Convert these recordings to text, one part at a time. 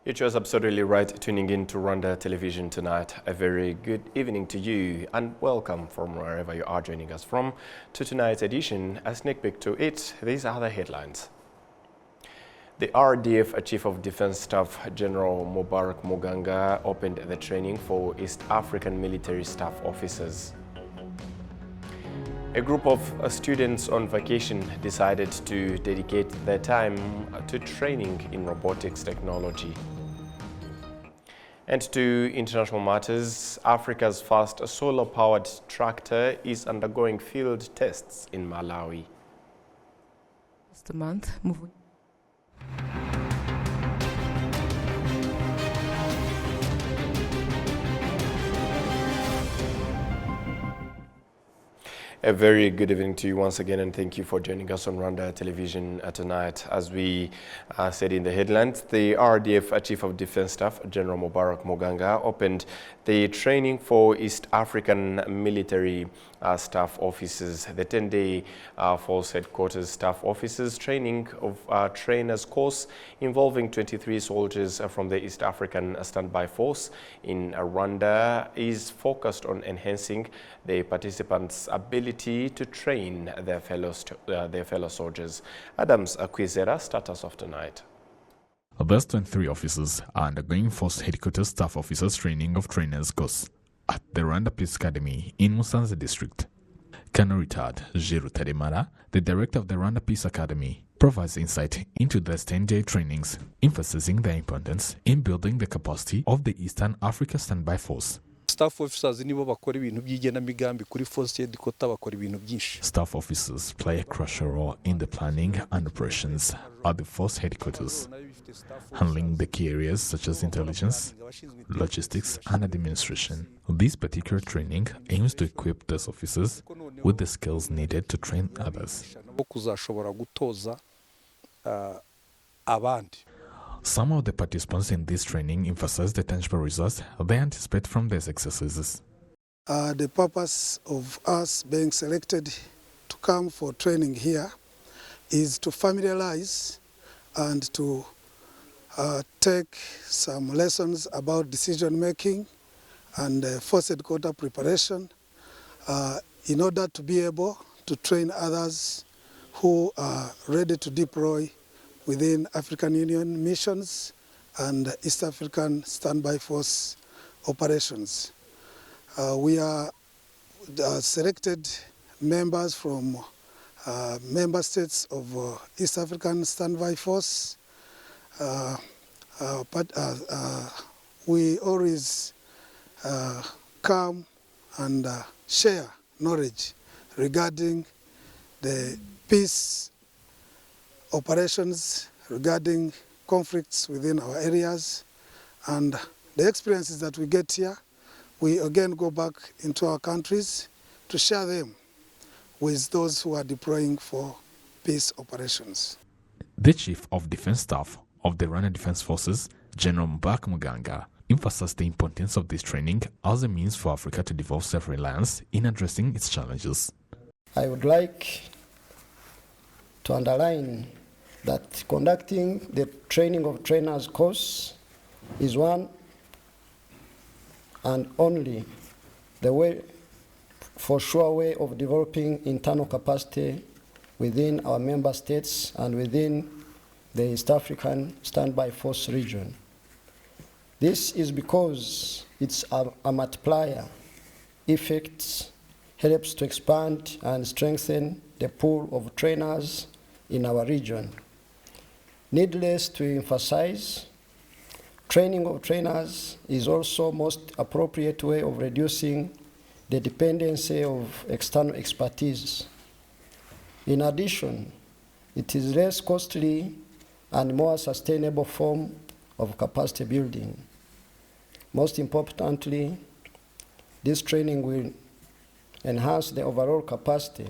You chose absolutely right tuning in to Rwanda Television tonight. A very good evening to you and welcome from wherever you are joining us from to tonight's edition. A sneak peek to it, these are the headlines. The RDF Chief of Defense Staff General Mubarak Muganga opened the training for East African military staff officers. A group of students on vacation decided to dedicate their time to training in robotics technology. And to international matters, Africa's first solar-powered tractor is undergoing field tests in Malawi. Last month, moving. A very good evening to you once again, and thank you for joining us on Rwanda Television tonight. As we said in the headlines, the RDF Chief of Defense Staff General Mubarak Muganga opened the training for East African military staff officers. The 10-day Force Headquarters Staff Officers Training of Trainers course involving 23 soldiers from the East African Standby Force in Rwanda is focused on enhancing the participants' ability to train their fellow soldiers. Adams Akwizera starts us off tonight. Those 23 officers are undergoing Force Headquarters Staff Officers Training of Trainers course at the Rwanda Police Academy in Musanze District. Colonel Retired Jiru Tademara, the director of the Rwanda Peace Academy, provides insight into the 10-day trainings, emphasizing their importance in building the capacity of the Eastern Africa Standby Force. Staff officers nibo bakora ibintu by'igenamigambi kuri Force Headquarters bakora ibintu byinshi. Staff officers play a crucial role in the planning and operations at the Force Headquarters, handling the key areas such as intelligence, logistics, and administration. This particular training aims to equip those officers with the skills needed to train others. Kuzashobora gutoza abandi. Some of the participants in this training emphasize the tangible results they anticipate from these exercises. The purpose of us being selected to come for training here is to familiarize and to take some lessons about decision making and force headquarters preparation in order to be able to train others who are ready to deploy within African Union missions and East African Standby Force operations. We are selected members from member states of East African Standby Force, but we always come and share knowledge regarding the peace operations, regarding conflicts within our areas, and the experiences that we get here, we again go back into our countries to share them with those who are deploying for peace operations. The Chief of Defense Staff of the Rwanda Defense Forces, General Mubarak Muganga, emphasized the importance of this training as a means for Africa to develop self-reliance in addressing its challenges. I would like to underline that conducting the training of trainers course is one and only the way for sure way of developing internal capacity within our member states and within the East African Standby Force region. This is because it's a multiplier effect, helps to expand and strengthen the pool of trainers in our region. Needless to emphasize, training of trainers is also most appropriate way of reducing the dependency of external expertise. In addition, it is less costly and more sustainable form of capacity building. Most importantly, this training will enhance the overall capacity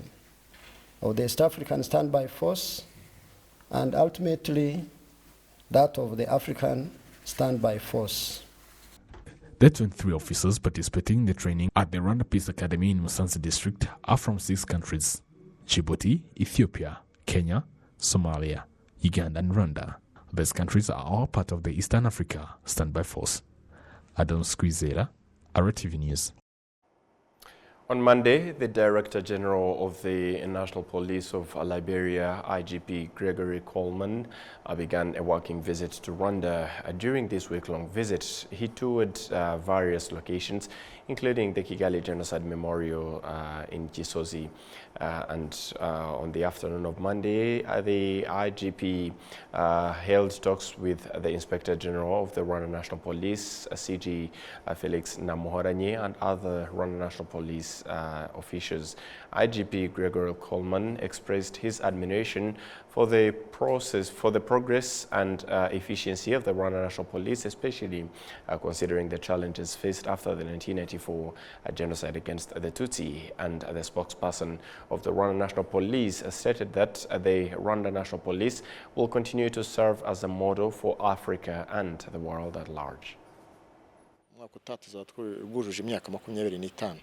of the East African Standby Force and ultimately that of the African Standby Force. The 23 officers participating in the training at the Rwanda Peace Academy in Musanze District are from 6 countries: Djibouti, Ethiopia, Kenya, Somalia, Uganda and Rwanda. These countries are all part of the Eastern Africa Standby Force. Adam Squizera, RwandaTV News. On Monday, the Director General of the National Police of Liberia, IGP Gregory Coleman, began a working visit to Rwanda. During this week-long visit, he toured various locations, including the Kigali Genocide Memorial in Gisozi. And on the afternoon of Monday, the IGP held talks with the Inspector General of the Rwanda National Police, CG Felix Namuhoranye, and other Rwanda National Police officials. IGP Gregory Coleman expressed his admiration for the progress and efficiency of the Rwanda National Police, especially considering the challenges faced after the 1994 genocide against the Tutsi. And the spokesperson of the Rwanda National Police stated that the Rwanda National Police will continue to serve as a model for Africa and the world at large.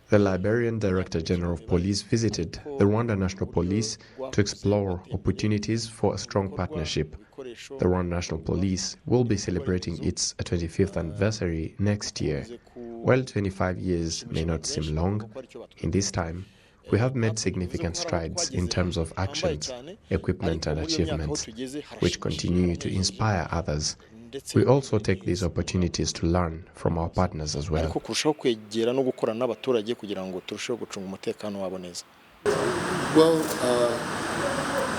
The Liberian Director General of Police visited the Rwanda National Police to explore opportunities for a strong partnership. The Rwanda National Police will be celebrating its 25th anniversary next year. While 25 years may not seem long, in this time, we have made significant strides in terms of actions, equipment and achievements, which continue to inspire others. We also take these opportunities to learn from our partners as well. Well,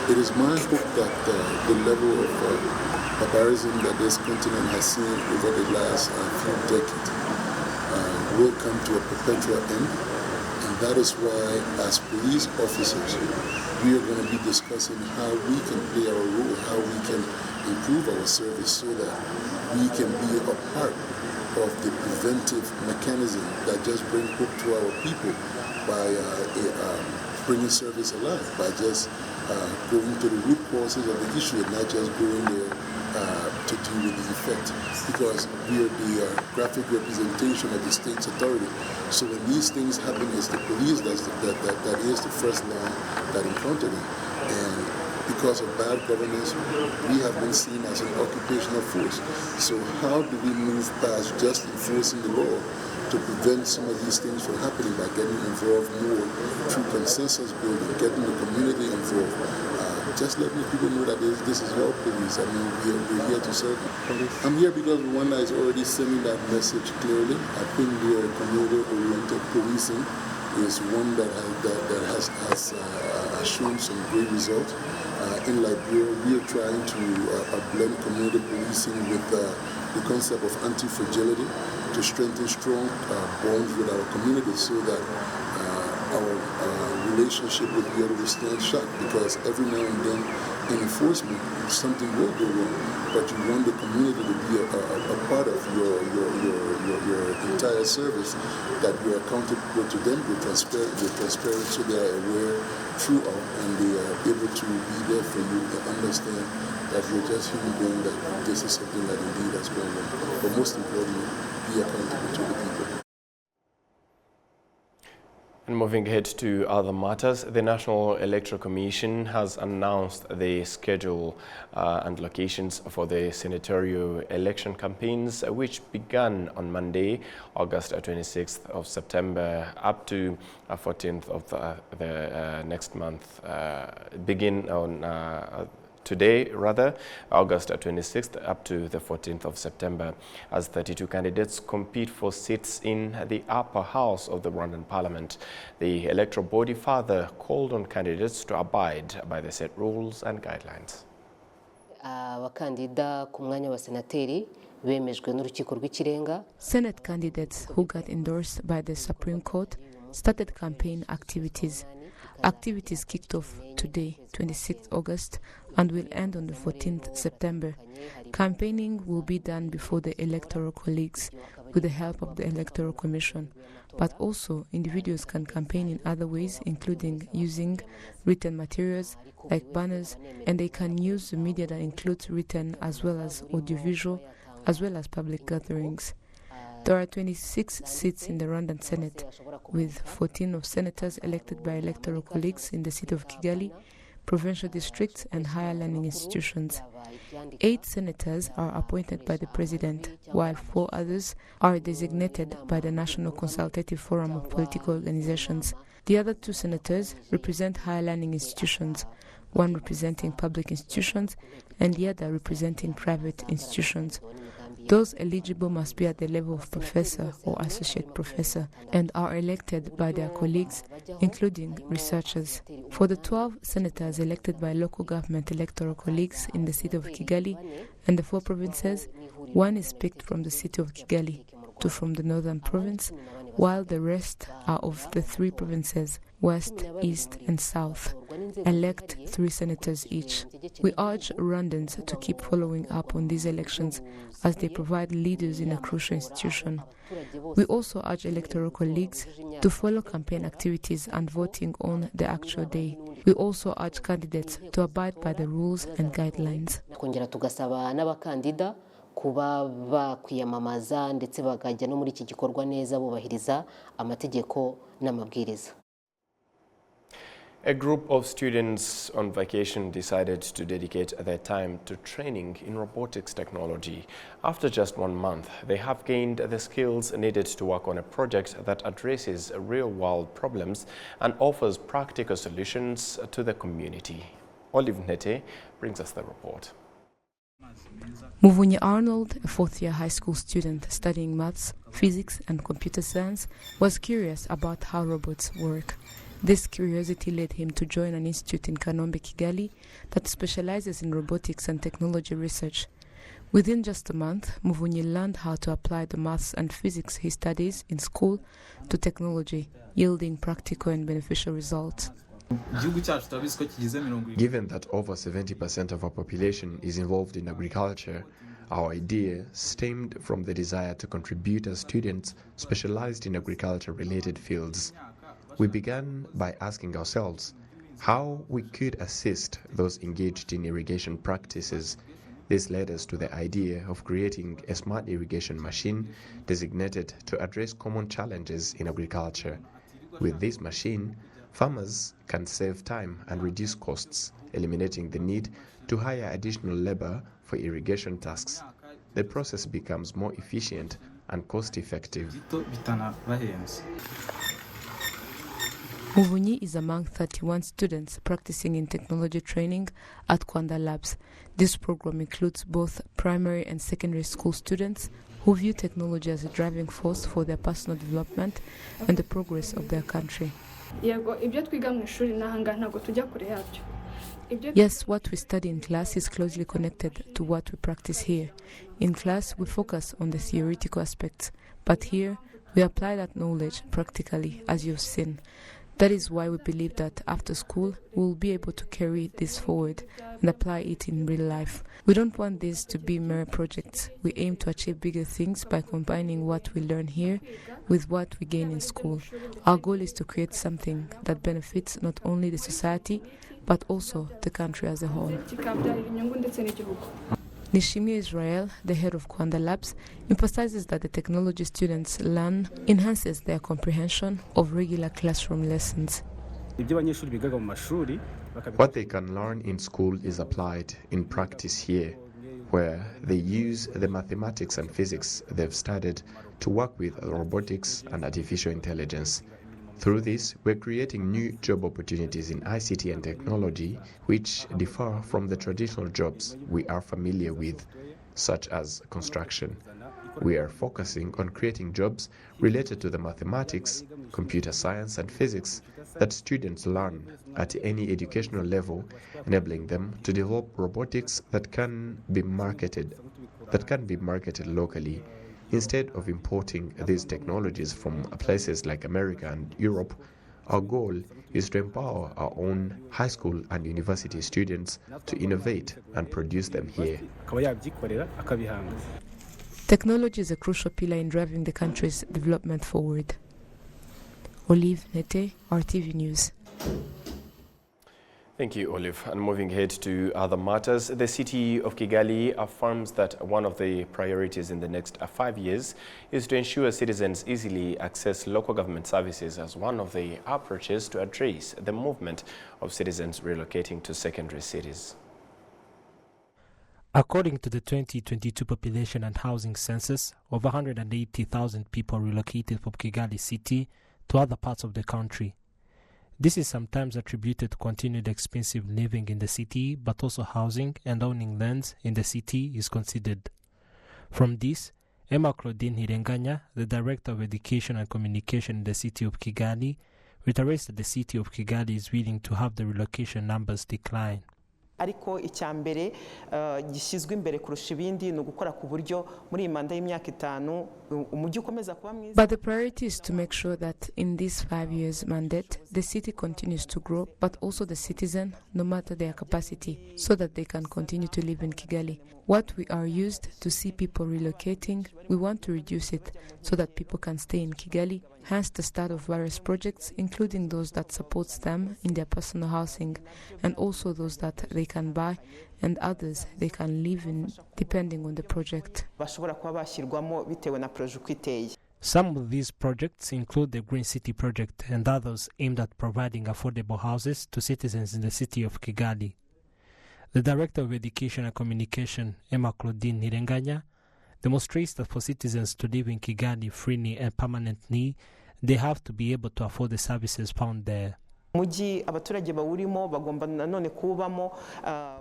it is my hope that the level of barbarism that this continent has seen over the last few decades will come to a perpetual end. And that is why, as police officers, we are going to be discussing how we can play our role, how we can improve our service so that we can be a part of the preventive mechanism that just brings hope to our people by bringing service alive, by just going to the root causes of the issue and not just going there to deal with the effect. Because we are the graphic representation of the state's authority. So when these things happen, it's the police that is the first line that encounter them. And because of bad governance, we have been seen as an occupational force. So how do we move past just enforcing the law to prevent some of these things from happening by getting involved more through consensus building, getting the community involved, just letting people know that this is your police. I mean, we're here to serve you. I'm here because Rwanda is already sending that message clearly. I think their community-oriented policing is one that has shown some great results. In Liberia, we are trying to blend community policing with the concept of anti-fragility to strengthen strong bonds with our communities so that our relationship will be able to stand shock, because every now and then in enforcement something will go wrong, but you want the community to be a part of your entire service, that you're accountable to them, you're transparent so they are aware throughout and they are able to be there for you to understand that you're just human being, that this is something that indeed has going on. But most importantly, be accountable to the people. And moving ahead to other matters, the National Electoral Commission has announced the schedule and locations for the senatorial election campaigns, which began on Monday, August 26th of September, up to 14th of the next month, begin on today, August 26th up to the 14th of September, as 32 candidates compete for seats in the upper house of the Rwandan Parliament. The electoral body further called on candidates to abide by the set rules and guidelines. Senate candidates who got endorsed by the Supreme Court started campaign activities. Activities kicked off today, 26th August, and will end on the 14th September. Campaigning will be done before the electoral colleagues with the help of the Electoral Commission, but also individuals can campaign in other ways, including using written materials like banners, and they can use the media that includes written as well as audiovisual, as well as public gatherings. There are 26 seats in the Rwandan Senate, with 14 of senators elected by electoral colleagues in the seat of Kigali, provincial districts, and higher learning institutions. 8 senators are appointed by the President, while 4 others are designated by the National Consultative Forum of Political Organizations. The other 2 senators represent higher learning institutions, one representing public institutions and the other representing private institutions. Those eligible must be at the level of professor or associate professor and are elected by their colleagues, including researchers. For the 12 senators elected by local government electoral colleagues in the city of Kigali and the 4 provinces, 1 is picked from the city of Kigali, 2 from the northern province, while the rest are of the 3 provinces, West, East and South. Elect 3 senators each. We urge Rwandans to keep following up on these elections as they provide leaders in a crucial institution. We also urge electoral colleagues to follow campaign activities and voting on the actual day. We also urge candidates to abide by the rules and guidelines. kuba bakwiyamamaza ndetse bakajya no muri iki gikorwa neza bubahiriza amategeko n'amabwiriza. A group of students on vacation decided to dedicate their time to training in robotics technology. After just 1 month, they have gained the skills needed to work on a project that addresses real-world problems and offers practical solutions to the community. Olive Nete brings us the report. Muvunyi Arnold, a 4th-year high school student studying maths, physics and computer science, was curious about how robots work. This curiosity led him to join an institute in Kanombe, Kigali, that specializes in robotics and technology research. Within just a month, Muvunyi learned how to apply the maths and physics he studies in school to technology, yielding practical and beneficial results. Given that over 70% of our population is involved in agriculture, our idea stemmed from the desire to contribute as students specialized in agriculture-related fields. We began by asking ourselves how we could assist those engaged in irrigation practices. This led us to the idea of creating a smart irrigation machine designated to address common challenges in agriculture. With this machine, farmers can save time and reduce costs, eliminating the need to hire additional labor for irrigation tasks. The process becomes more efficient and cost-effective. Muvunyi is among 31 students practicing in technology training at Rwanda Labs. This program includes both primary and secondary school students who view technology as a driving force for their personal development and the progress of their country. Yes, what we study in class is closely connected to what we practice here. In class, we focus on the theoretical aspects, but here we apply that knowledge practically, as you've seen. That is why we believe that after school, we will be able to carry this forward and apply it in real life. We don't want this to be mere projects. We aim to achieve bigger things by combining what we learn here with what we gain in school. Our goal is to create something that benefits not only the society, but also the country as a whole. Nishimye Israel, the head of Rwanda Labs, emphasizes that the technology students learn enhances their comprehension of regular classroom lessons. What they can learn in school is applied in practice here, where they use the mathematics and physics they've studied to work with robotics and artificial intelligence. Through this, we're creating new job opportunities in ICT and technology which differ from the traditional jobs we are familiar with, such as construction. We are focusing on creating jobs related to the mathematics, computer science and physics that students learn at any educational level, enabling them to develop robotics that can be marketed locally. Instead of importing these technologies from places like America and Europe, our goal is to empower our own high school and university students to innovate and produce them here. Technology is a crucial pillar in driving the country's development forward. Olive Nete, RTV News. Thank you, Olive. And moving ahead to other matters, the city of Kigali affirms that one of the priorities in the next 5 years is to ensure citizens easily access local government services as one of the approaches to address the movement of citizens relocating to secondary cities. According to the 2022 Population and Housing Census, over 180,000 people relocated from Kigali city to other parts of the country. This is sometimes attributed to continued expensive living in the city, but also housing and owning lands in the city is considered. From this, Emma Claudine Hirenganya, the Director of Education and Communication in the city of Kigali, reiterates that the city of Kigali is willing to have the relocation numbers decline. ariko icyambere gishyizwe imbere kurusha ibindi no gukora ku buryo muri imanda y'imyaka 5 umujyi ukomeza kuba mwiza. But the priority is to make sure that in this 5 years mandate the city continues to grow, but also the citizen, no matter their capacity, so that they can continue to live in Kigali. What we are used to see people relocating, we want to reduce it so that people can stay in Kigali, hence the start of various projects, including those that supports them in their personal housing, and also those that they can buy, and others they can live in depending on the project. Some of these projects include the Green City project and others aimed at providing affordable houses to citizens in the city of Kigali. The Director of Education and Communication, Emma Claudine Hirenganya, demonstrates that for citizens to live in Kigali freely and permanently, they have to be able to afford the services found there.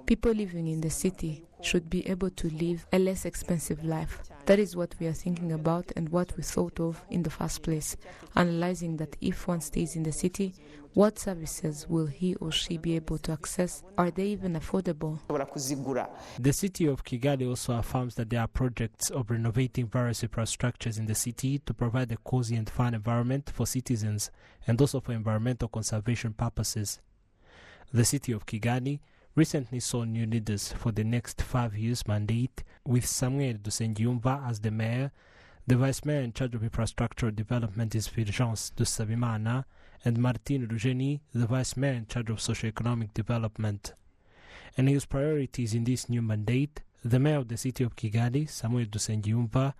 People living in the city should be able to live a less expensive life. That is what we are thinking about and what we thought of in the first place, analyzing that if one stays in the city, what services will he or she be able to access? Are they even affordable? The city of Kigali also affirms that there are projects of renovating various infrastructures in the city to provide a cozy and fun environment for citizens and also for environmental conservation purposes. The city of Kigali recently saw new leaders for the next 5 years mandate, with Samuel Dusengiyumva as the mayor. The vice mayor in charge of infrastructural development is Fulgence Dusabimana, and Martin Rugeni, the vice mayor in charge of socio-economic development. And his priorities in this new mandate, the mayor of the city of Kigali, Samuel Dusengiyumva,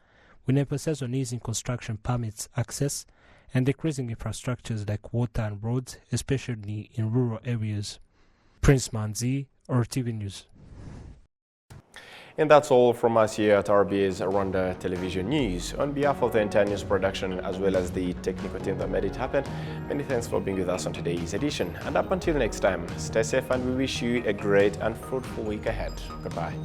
will emphasize on easing construction permits access and decreasing infrastructures like water and roads, especially in rural areas. Prince Manzi, RTV News. And that's all from us here at RBA's Rwanda Television News. On behalf of the entire news production as well as the technical team that made it happen, many thanks for being with us on today's edition. And up until next time, stay safe and we wish you a great and fruitful week ahead. Goodbye.